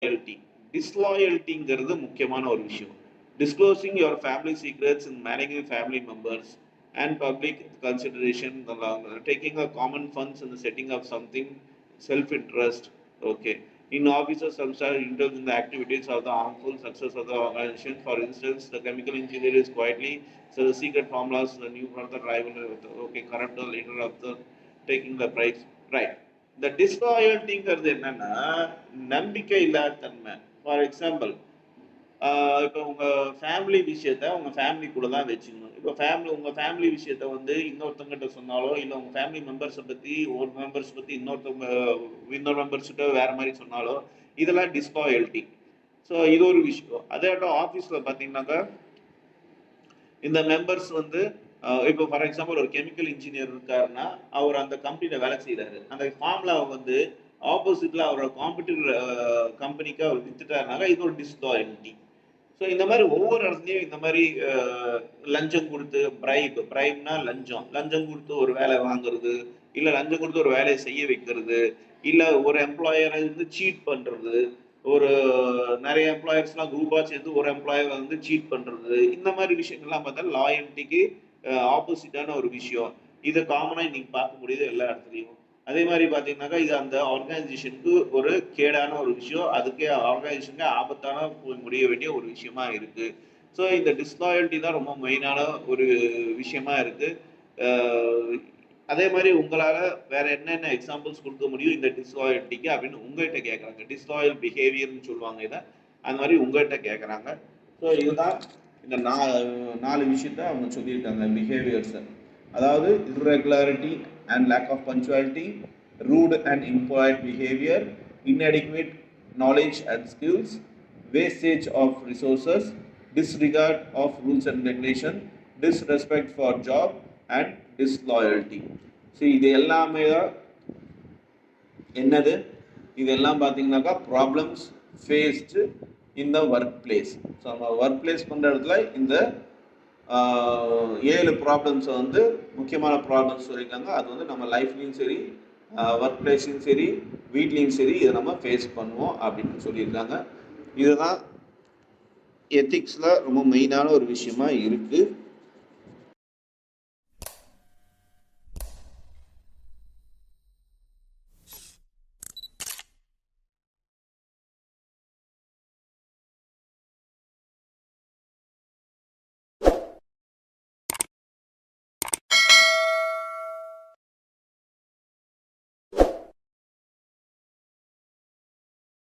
loyalty. Disloyaltyங்கிறது முக்கியமான ஒரு விஷயம். Disclosing your family secrets in managing family members and public consideration, taking a common funds in the setting of something, self-interest. Okay. In offices, sometimes indulge in the activities of the harmful success of the organization. For instance, the chemical engineer is quietly so the secret formulas, the new product rival, okay, corrupt the leader of the taking the prize. Right. இந்த டிஸ்லாயல்ட்டிங்கிறது என்னன்னா நம்பிக்கை இல்லாத தன்மை. For example, இப்போ உங்கள் family விஷயத்த உங்கள் family கூட தான் வச்சுக்கணும். இப்போ உங்கள் ஃபேமிலி விஷயத்த வந்து இன்னொருத்தவங்கிட்ட சொன்னாலோ, இல்லை உங்கள் ஃபேமிலி மெம்பர்ஸை பற்றி ஒரு மெம்பர்ஸ் பற்றி இன்னொரு மெம்பர்ஸ்கிட்ட வேறு மாதிரி சொன்னாலோ, இதெல்லாம் டிஸ்லாயல்ட்டி. ஸோ இது ஒரு விஷயம். அதே ஆஃபீஸில் பார்த்தீங்கன்னாக்கா இந்த மெம்பர்ஸ் வந்து இப்போ ஃபார் எக்ஸாம்பிள் ஒரு கெமிக்கல் இன்ஜினியர் இருக்காருன்னா அவர் அந்த கம்பெனியில் வேலை செய்கிறாரு. அந்த ஃபார்முலாவை வந்து ஆப்போசிட்டில் அவரோட காம்படிட்டர் கம்பெனிக்கு அவர் வித்துட்டாருனாக்கா இது ஒரு டிஸ்லாயல்ட்டி. ஸோ இந்த மாதிரி ஒவ்வொரு இடத்துலையும் இந்த மாதிரி லஞ்சம் கொடுத்து பிரைப்னா லஞ்சம் கொடுத்து ஒரு வேலை வாங்குறது, இல்லை லஞ்சம் கொடுத்து ஒரு வேலையை செய்ய வைக்கிறது, இல்லை ஒரு எம்ப்ளாயரை வந்து சீட் பண்ணுறது, ஒரு நிறைய எம்ப்ளாயர்ஸ்லாம் குரூப்பாக சேர்ந்து ஒரு எம்ப்ளாயரை வந்து சீட் பண்ணுறது, இந்த மாதிரி விஷயங்கள்லாம் பார்த்தா லாயல்ட்டிக்கு ஆப்போசிட்டான ஒரு விஷயம். இதை காமனாக இன்னைக்கு பார்க்க முடியுது எல்லா இடத்துலையும். அதே மாதிரி பார்த்தீங்கன்னாக்கா இது அந்த ஆர்கனைசேஷனுக்கு ஒரு கேடான ஒரு விஷயம், அதுக்கே ஆர்கனைசேஷனுக்கு ஆபத்தான போய் முடிய வேண்டிய ஒரு விஷயமா இருக்கு. ஸோ இந்த டிஸ்லாயல்ட்டி தான் ரொம்ப மெயினான ஒரு விஷயமா இருக்கு. அதே மாதிரி உங்களால் வேற என்னென்ன எக்ஸாம்பிள்ஸ் கொடுக்க முடியும் இந்த டிஸ்லாயல்ட்டிக்கு அப்படின்னு உங்கள்கிட்ட கேட்குறாங்க. டிஸ்லாயல் பிஹேவியர்னு சொல்லுவாங்க இதை. அந்த மாதிரி உங்கள்கிட்ட கேட்குறாங்க. ஸோ இதுதான் இந்த 4 விஷயத்த அவங்க சொல்லியிருக்காங்க பிஹேவியர்ஸை. அதாவது irregularity and lack of punctuality, rude and impolite behavior, inadequate knowledge and skills, wastage of resources, disregard of rules and regulation, disrespect for job and disloyalty. See, இது எல்லாமே தான் என்னது? இதெல்லாம் பார்த்தீங்கன்னாக்கா problems faced in the work place. So நம்ம work place பண்ணுற இடத்துல இந்த 7 ப்ராப்ளம்ஸை வந்து முக்கியமான ப்ராப்ளம்ஸ் சொல்லியிருக்காங்க. அது வந்து நம்ம லைஃப்லேயும் சரி, ஒர்க் பிளேஸ்லையும் சரி, வீட்லேயும் சரி இதை நம்ம ஃபேஸ் பண்ணுவோம் அப்படின்னு சொல்லியிருக்காங்க. இதுதான் எத்திக்ஸில் ரொம்ப மெயினான ஒரு விஷயமா இருக்குது.